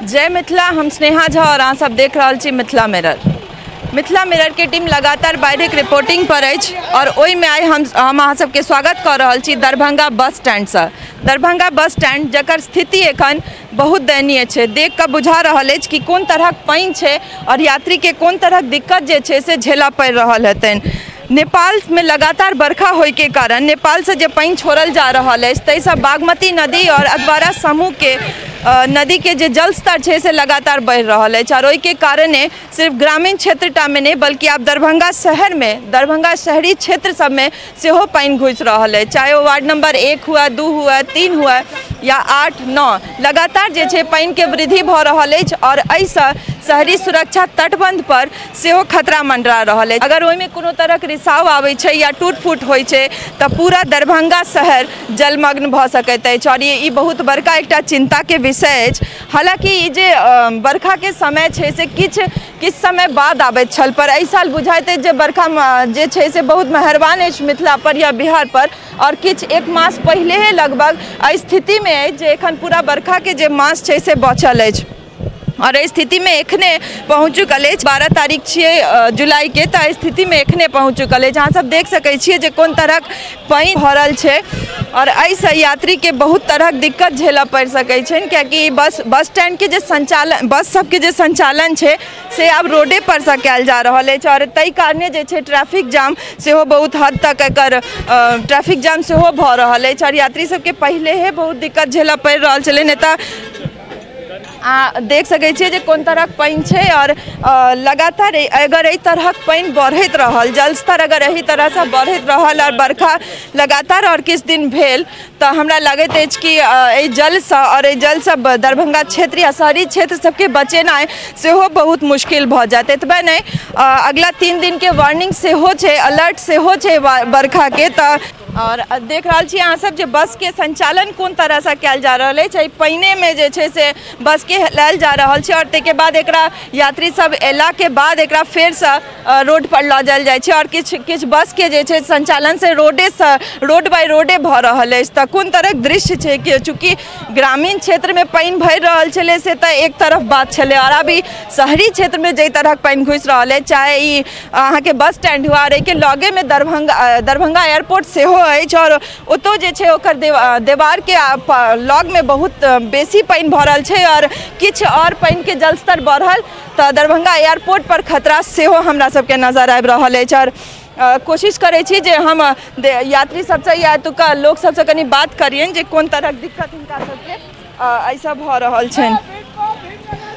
जय मिथिला, हम स्नेहा झा और अहाँ सब देख रहा छी मिथिला मिरर के टीम लगातार बाहर रिपोर्टिंग पर अछि और ओहि में आइ हम अहाँ सबके स्वागत कर रहा छी दरभंगा बस स्टैंड से। दरभंगा बस स्टैंड जकर स्थिति एखन बहुत दयनीय है। देख कर बुझा रहा है कि कोन तरह पानी है और यात्री के कोन तरह दिक्कत जे है से झेला पड़ रहा हेतन। नेपाल में लगातार बरखा होय के कारण नेपाल से जो पानी छोड़ल जा रहा है तैसे बागमती नदी और अधवारा समूह के नदी के जो जल स्तर है से लगातार बढ़ रहा है और ओहि के कारण सिर्फ ग्रामीण क्षेत्रटा में नहीं बल्कि आप दरभंगा शहर में दरभंगा शहरी क्षेत्र सब में सेहो पानी घुस रहा है, चाहे वो वार्ड नंबर 1 हुआ, 2 हुआ, 3 हुआ या 8, 9 लगातार जे छै पानी के वृद्धि भ रहा है और ऐसा शहरी सुरक्षा तटबंध पर सेहो खतरा मंडरा रहा है। अगर ओहि में कोनो तरह रिसाव आवे छै या टूट फूट होय छै त पूरा दरभंगा शहर जलमग्न भ सकैत अछि और ये बहुत बड़का एकटा चिंता के विषय अछि। हालांकि ये जे बरखा के समय छै से किछ समय बाद आबैत छल, पर एहि साल बुझाइत जे बरखा जे छै से बहुत मेहरबान अछि मिथिला पर या बिहार पर और किछ एक मास पहले लगभग स्थिति में अछि जे एखन पूरा बरखा के जे मास छै से बचल अछि और स्थिति में एखने पहुँच चुकल है। 12 तारीख छे जुलाई के तो स्थिति में एखने पहुँच चुकल है, जहाँ सब देख सकै छियै जे कोन तरह पानी भरल छे और ऐसे यात्री के बहुत तरह दिक्कत झेला पड़ सकै छै, क्योंकि बस स्टैंड के जे संचालन बस सबके जे संचालन छे से अब रोडे पर से कयल जा रहा है और तई कारणे जे छे ट्रैफिक जाम सेहो बहुत हद तक एकर ट्रैफिक जाम सेहो भ रहा है और यात्री सबके पहले ही बहुत दिक्कत झेला पड़ रहा छले। नेता देख सकै छियै जे कोन तरह पानी छै और लगातार अगर एहि तरह पानी बढ़त रहल, जल स्तर अगर एही तरह से बढ़त रहल और बरखा लगातार और किछ दिन भेल तो हमरा लगैत अछि कि एहि जल से और एहि जल से दरभंगा क्षेत्र या शहरी क्षेत्र सबके बचेनाइ सेहो बहुत मुश्किल भ जायत। एतबे नहीं, अगला 3 दिन के वार्निंग सेहो छै, अलर्ट सेहो छै बरखा के। और देख रहा छी अहाँ सब जे बस के संचालन कोन तरह से कयल जा रहा है, पानी में जे छै से बस के लायल जा रहा है और ते के बाद एकरा यात्री सब एला के बाद एकरा फेर से रोड पर ल जायल जाय छै और किछ बस के जे छै संचालन से रोड बाय रोडे भ रहा है। त कोन तरह दृश्य छै कि चूँकि ग्रामीण क्षेत्र में पानी भर रहा छले से त एक तरफ बात छले और अभी शहरी क्षेत्र में जे तरह पानी घुस रहा है, चाहे ई अहाँ के बस स्टैंड हुआ रे के लगे में दरभंगा एयरपोर्ट सेहो और ओतो जे छै ओकर देवार के लग में बहुत बेसी पानी भरल छै और किछ और पानी के जलस्तर बढ़ल तो दरभंगा एयरपोर्ट पर खतरा सेहो हमरा सबके नजर आबि रहल अछि और कोशिश करै छी जे हम यात्री सबसे या एतुका लोक सबसे कनी बात करियन जे कोन तरह दिक्कत हिनका सबके ऐसा भ रहल छनि।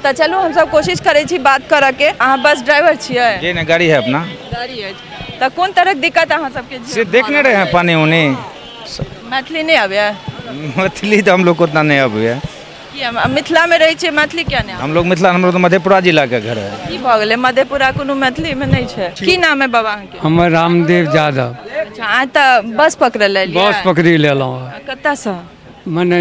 तो चलू हम सब कोशिश करै छी बात करऽ के। अहाँ बस ड्राइवर छियै? जी ना, गाड़ी है अपना। गाड़ी है तो कोन तरह दिक्कत अहाँ सबके से देखने रहे हैं पानी उनी। मैथिली नहीं आवे? मैथिली तो हम लोग को उतना नहीं आवे। मिथिला में रही छे, मैथिली क्या नहीं? हम लोग मिथिला, हम लोग तो मधेपुरा जिला के घर है। की भ गेलै मधेपुरा कोनो मैथिली में नहीं छे? की नाम है बाबा के? हमर रामदेव यादव। अच्छा, आ त बस पकड़ लेलियै? बस पकड़ी लेलौं। कतऽ से? मने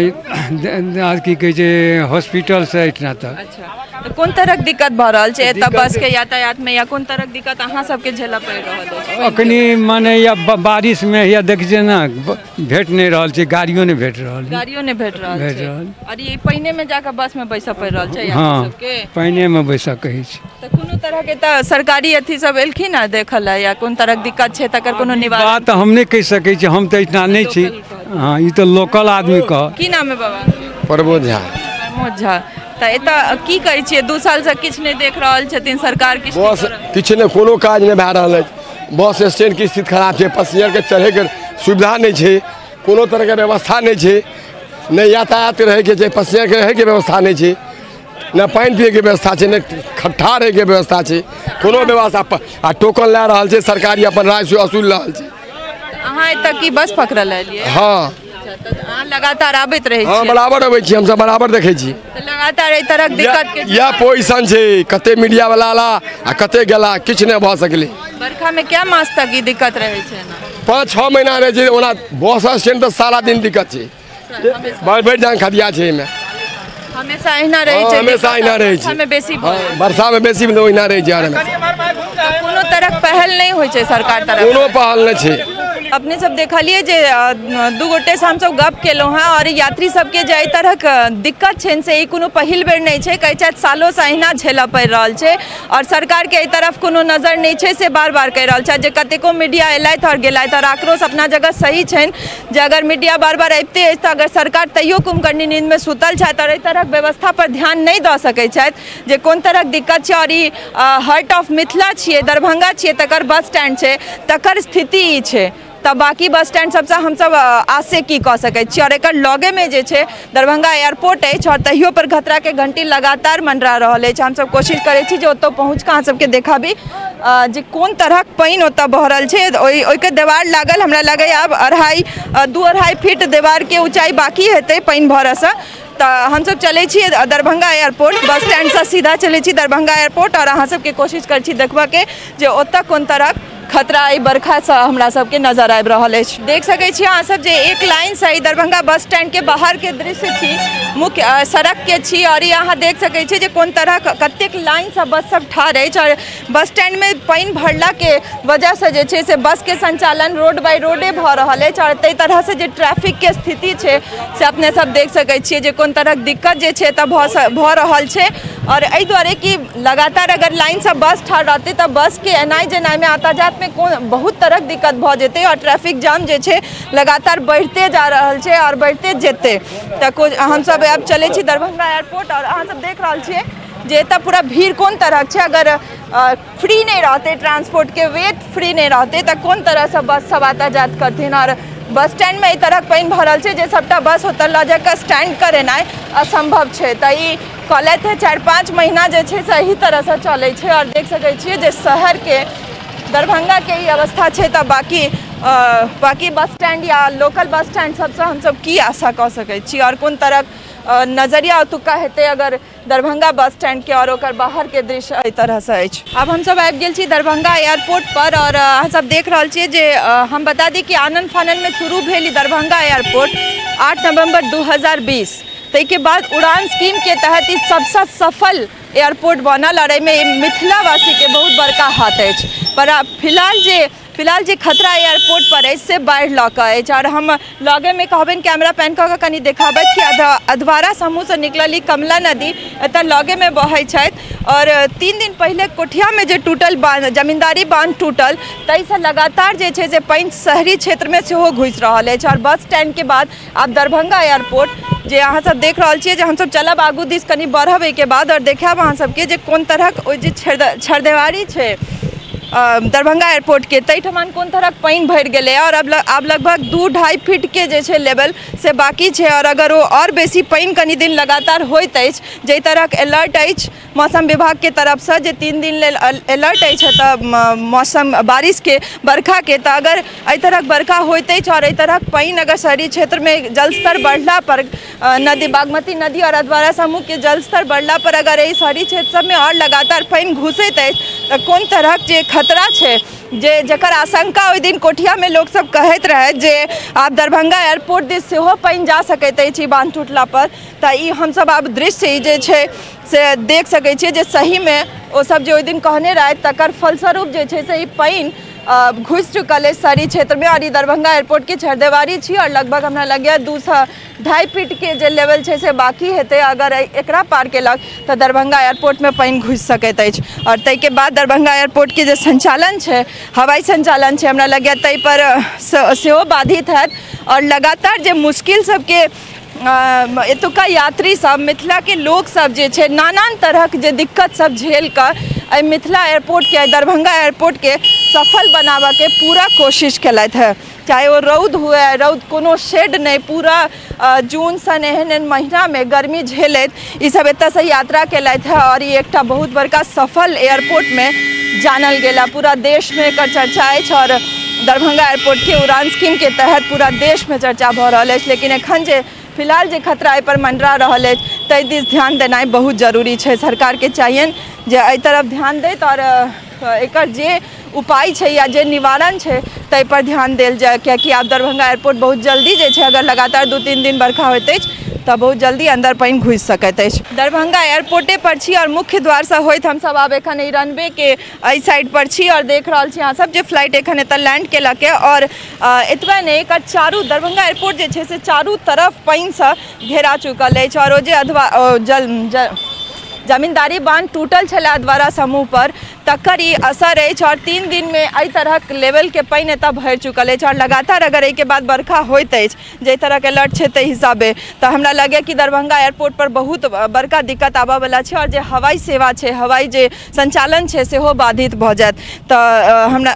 आज की कहे छै हॉस्पिटल से इतना तक। अच्छा, तो कोन तरह दिक्कत भ रहल छै एतऽ बस के यातायात में या कोन तरह दिक्कत अहाँ सबके झेलऽ पड़ि रहल अछि? अखनी माने या बारिश में या देख छै ना भेट नहीं रहल छै, गाड़ियों नहीं भेट रहल छै। गाड़ियों नहीं भेट रहल छै और ये पानी में जाकर बस में बैसा पड़ रहल छै हाँ, सबके? पानी में बैसा कहे छै। तो कोनो तरह के त सरकारी अथी सब एलखिन ना देखल है या कोन तरह दिक्कत छै तकर कोनो निवारण? बात हम नहीं कह सकै छी, हम तो इतना नहीं छी। हाँ, ये तो लोकल आदमी कह। की नाम है बाबा? प्रमोद झा। प्रमोद झा। तो एतऽ की कहै छियै 2 साल से किछ नहीं देख रहल छथिन सरकार? बस किछ नहीं, कोनो काज नहीं भए रहल अछि। बस स्टैंड की स्थिति खराब छै, पैसेंजर के चढ़े के सुविधा नहीं छै, कोनो तरह के व्यवस्था नहीं छै, नहीं यातायात रहे के छै, पैसेंजर के रहे के व्यवस्था नहीं छै, न पानी पिए के व्यवस्था छै, न खट्ठा रहे के व्यवस्था छै, कोनो व्यवस्था। आ टोकन ला रहल छै सरकारी, अपन राय से वसूल रहल छै। अहाँ एतऽ की बस पकड़ल लेलियै? हाँ, अहाँ लगातार आबैत रहै छी? हाँ, बराबर अबै छी, हम सब बराबर देखै छी। तो लगातार एहि तरह दिक्कत के या पोजीशन छै, कते मीडिया वाला आला आ कते गेला, किछ नहीं भ सकलै। बरखा में क्या मास तक ई दिक्कत रहै छै ना? 5-6 महीना रहे छै ओना। बस स्टैंड तो सारा दिन दिक्कत छै, बढ़ जान खदिया छै एमे। हमेशा अहिना रहै छै? हमेशा अहिना रहै छै, वर्षा में बेसी ओहिना रहै छै। कोनो तरह पहल नहीं होइ छै सरकार तरफ? कोनो पहल नहीं छै। अपने सब देखलिए जे दू गोटे से हम सब गप केलहुँ हैं और यात्री सबके जे तरह दिक्कत छनि से कोनो पहिल बेर नहीं है, कहै छथि सालों से अहिना झेलऽ पड़ि रहल छै और सरकार के तरफ कोनो नजर नहीं है से बार बार कहि रहल छथि जे कतेको मीडिया एलथि और गेलथि और आक्रोश अपना जगह सही छनि जे अगर मीडिया बार बार अबिते अछि तऽ अगर सरकार तैयो कुंभकर्णी नींद में सुतल छथि और एहि तरहक व्यवस्था पर ध्यान नहीं दऽ सकै छथि जे कोन तरहक दिक्कत छै और ई हार्ट ऑफ मिथिला छियै, दरभंगा छियै, तकर बस स्टैंड छै, तकर स्थिति ई छै, तऽ बाकी बस स्टैंड सबसँ हमसब आसे की कऽ सकैत छी। और एकर लगे में जे छै दरभंगा एयरपोर्ट अछि और तहियो पर खतरा के घंटी लगातार मंडरा रहल अछि। हमसब कोशिश करै छी जे ओतऽ पहुँच कऽ अहाँ सबके देखाबी जे कोन तरहक पानि ओतऽ बह रहल छै। ओहिके देवार लागल, हमरा लगैए आब 2-2.5 फीट देवार के ऊंचाई बाकी हेतै पानि भरसँ। तऽ हमसब चलै छी दरभंगा एयरपोर्ट, बस स्टैंड से सीधा चलै छी दरभंगा एयरपोर्ट और अहाँ सबके कोशिश करै छी देखबाके जे ओतऽ कोन तरहक खतरा एहि बरखा से हमरा सबके नजर आबि रहल अछि। देख सकै छी अहाँ सब जे एक लाइन से ई दरभंगा बस स्टैंड के बाहर के दृश्य छी, मुख्य सड़क के छी और ये अहाँ देख सकै छी जे कोन तरह कतेक लाइन से बस सब ठाढ़ अछि और बस स्टैंड में पानि भरला के वजह से जे छै से बस के संचालन रोड बाय रोडे भऽ रहल अछि और ताहि तरह से जे ट्रैफिक के स्थिति छै से अपने सब देख सकै छियै जे कोन तरहक दिक्कत जे छै तऽ भऽ रहल छै। और एहि दुआरे कि लगातार अगर लाइन से बस ठाढ़ रहतै तऽ बस के एनाइ जेनाइ में यातायात में बहुत तरह दिक्कत भऽ जेतै और ट्रैफिक जाम जे छै लगातार बढ़ते जा रहल छै और बढ़ते जेतै। तऽ हमसब आब चलै छी दरभंगा एयरपोर्ट और अहाँ सब देख रहल छियै जे एतऽ पूरा भीड़ कोन तरह छै। अगर फ्री नहीं रहते ट्रांसपोर्ट के वेट फ्री नहीं रहते तऽ कोन तरह से बस सब यातायात करथिन और बस स्टैंड में एहि तरह पानि भरल छै जे सबटा बस ओतऽ लऽ जाकऽ स्टैंड करेनाइ असंभव छै। तऽ ई कहलथि 4-5 महीना जे छै से एही तरह से चलै छै और देख सकै छियै जे शहर के दरभंगा के ई अवस्था छै तऽ बाकी बस स्टैंड या लोकल बस स्टैंड सबसे हमसब की आशा कऽ सकै छी और कोन तरह नजरिया ओतुका हेतै अगर दरभंगा बस स्टैंड के और ओकर बाहर के दृश्य एहि तरह से अछि। अब हमसब आबि गेल छी दरभंगा एयरपोर्ट पर और अहाँ सब देख रहल छियै जे हम बता दी कि आनन फानन में शुरू भेल दरभंगा एयरपोर्ट 8 नवंबर 2020। ताहिके बाद उड़ान स्कीम के तहत ई सबसे सफल एयरपोर्ट बनल और एहिमे मिथिला वासी के बहुत बड़का हाथ अछि। पर फिलहाल जे खतरा एयरपोर्ट पर अछि से बाढ़ि लऽ कऽ अछि और हम लगे में कहबनि कैमरा पैन कऽ के कनि देखाबथि कि अधवारा समूह से निकलल कमला नदी एतऽ लगे में बहै छथि और 3 दिन पहले कोठिया में जे टूटल बांध जमींदारी बांध टूटल ताहिसँ लगातार जे छै से पानि शहरी क्षेत्र में सेहो घुसि रहल अछि। और बस स्टैंड के बाद आब दरभंगा एयरपोर्ट जे अहाँ सब देख रहल छियै जे हमसब चलब आगू दिस कनि बढ़ब एहिके बाद और देखाब अहाँ सबके जे कोन तरहक ओहि जे छरदेवारी छै दरभंगा एयरपोर्ट के तैठमान कोन तरह पानि भरि गेलै और अब लगभग 2-2.5 फीट के जे छै लेवल से बाकी छै। और अगर वो और बेसी पानि कनि दिन लगातार होइत अछि जाहि तरहक अलर्ट अछि मौसम विभाग के तरफ से जे 3 दिन लेल अलर्ट अछि तऽ मौसम बारिश के बरखा के, तऽ अगर एहि तरहक बरखा होइत अछि और एहि तरहक पानि अगर शहरी क्षेत्र में जलस्तर बढ़ला पर नदी बागमती नदी और अधवारा समूह के जलस्तर बढ़ला पर अगर एहि शहरी क्षेत्र सब में और लगातार पानि घुसैत अछि तऽ कोन तरहक जे खतरा छै जे जकर आशंका ओहि दिन कोठिया में लोग सब कहैत रहे जे आब दरभंगा एयरपोर्ट दिस सेहो पानि जा सकैत अछि बांध टूटला पर। तऽ ई हमसब आब दृश्य जे छै से देख सकै छियै जे सही में ओ सब जे ओहि दिन कहने रहे तकर फलस्वरूप जे छै से ई पानि घुसि चुकल है शहरी क्षेत्र में। और ये दरभंगा एयरपोर्ट के छरदेवारी छी और लगभग हमरा लगैए 2-2.5 फीट के जे लेवल छै से बाकी हेतै। अगर एकरा पार केलक तऽ दरभंगा एयरपोर्ट में पानि घुसि सकैत अछि और ताहिके बाद दरभंगा एयरपोर्ट के जे संचालन छै हवाई संचालन छै हमरा लगैए ताहि पर सेहो बाधित हैत और लगातार जे मुश्किल सबके एतुका यात्री सब मिथिला के लोक सब जे छै नाना तरहक जे दिक्कत सब झेल कर मिथिला एयरपोर्ट के दरभंगा एयरपोर्ट के सफल बनाबऽ के पूरा कोशिश केलथि है। चाहे वो रौद हुए, रौद कोनो शेड नहीं, पूरा जून सन एहन महीना में गर्मी झेलैत ई सब एतऽ से यात्रा केलथि है और ये एकटा बहुत बड़का सफल एयरपोर्ट में जानल गेला। पूरा देश में एकर चर्चा अछि और दरभंगा एयरपोर्ट के उड़ान स्कीम के तहत पूरा देश में चर्चा भऽ रहल अछि। लेकिन एखन जे फिलहाल जे खतरा एहि पर मंडरा रहल अछि ताहि दिस ध्यान देनाइ बहुत जरूरी छै। सरकार के चाहिए जे एहि तरफ ध्यान दैत और एकर जे उपाय छै या जे निवारण छै ताहि पर ध्यान देल जाय, कियाकि आब दरभंगा एयरपोर्ट बहुत जल्दी जे छै अगर लगातार 2-3 दिन बरखा होइत अछि तऽ बहुत जल्दी अंदर पानि घुसि सकैत अछि। दरभंगा एयरपोर्टे पर छी और मुख्य द्वार से होइत हम सब आब एखन ई रनवे के एहि साइड पर छी और देख रहल छी अहाँ सब जे फ्लाइट एखन एतऽ लैंड केलक है और एतबे नहीं एकर चारू दरभंगा एयरपोर्ट जे छै से चारू तरफ पानि से घेरा चुकल अछि और ओ जे अधवा जमींदारी बांध टूटल छलै अधवारा समूह पर तकर ई असर अछि और 3 दिन में एहि तरह लेवल के पानि एतऽ भरि चुकल अछि और लगातार अगर एहि के बाद बरखा होइत अछि जे तरह के अलर्ट छै ताहि हिसाबे तऽ हमरा लगे कि दरभंगा एयरपोर्ट पर बहुत बड़का दिक्कत आबऽ वाला छै और जे हवाई सेवा छै हवाई जे संचालन छै सेहो बाधित भऽ जायत। तऽ हमरा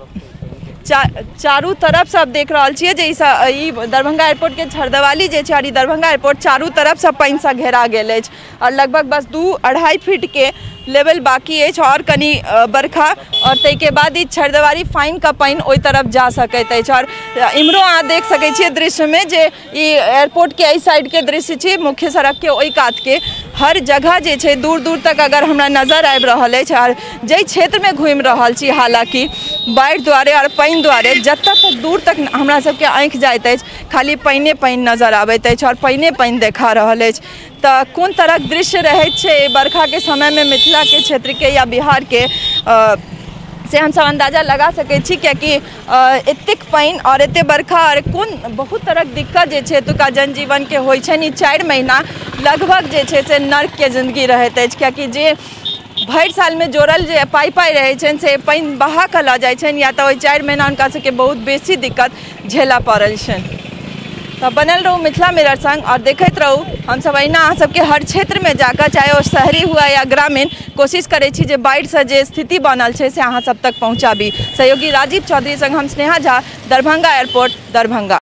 चारू तरफ से अब देख रहल छियै जे ई दरभंगा एयरपोर्ट के छरदवाली जे छै और ई दरभंगा एयरपोर्ट चारू तरफ से पानि से घेरा गेल अछि और लगभग बस 2-2.5 फीट के लेवल बाकी अछि और कनी बरखा और ताहि के बाद ई छरदवारी फाइन का पानि ओहि तरफ जा सकैत अछि और इम्हरो अहाँ देख सकै छियै दृश्य में जे ई एयरपोर्ट के एहि साइड के दृश्य छै मुख्य सड़क के ओहि कात के हर जगह जे छै दूर दूर तक अगर हमरा नजर आबि रहल अछि और जाहि क्षेत्र में घूमि रहल छी हालांकि बाढ़ि दुआरे और पानि दुआरे जतऽ तक दूर तक हमरा सबके आँखि जाइत अछि खाली पानिए पानि नजर आबैत अछि और पानिए पानि देखा रहल अछि। तऽ कोन तरहक दृश्य रहैत छै बरखा के समय में मिथिला के क्षेत्र के या बिहार के से हम सब अंदाजा लगा सकै छी कियाकि एतेक पानि और एते बरखा और कोन बहुत तरहक दिक्कत जे छै एतुका जनजीवन के होइ छै। 4 महीना लगभग जे छै से नर्क के जिंदगी रहैत अछि कियाकि जे भरि साल में जोड़ल जे पाई रहै छनि से पानि बहा कऽ लऽ जाइ छनि या तऽ ओहि 4 महीना हुनका सबके बहुत बेसी दिक्कत झेलऽ पड़ल छनि। तो बनल रहू मिथिला मिरर संग और देखते रहू हम सब अहिना अहाँ सबके हर क्षेत्र में जाकर चाहे वो शहरी हुआ या ग्रामीण कोशिश करै छी जे बाढ़ि से जे स्थिति बनल छै से अहाँ सब तक पहुँचाबी। सहयोगी राजीव चौधरी संग हम स्नेहा झा, दरभंगा एयरपोर्ट, दरभंगा।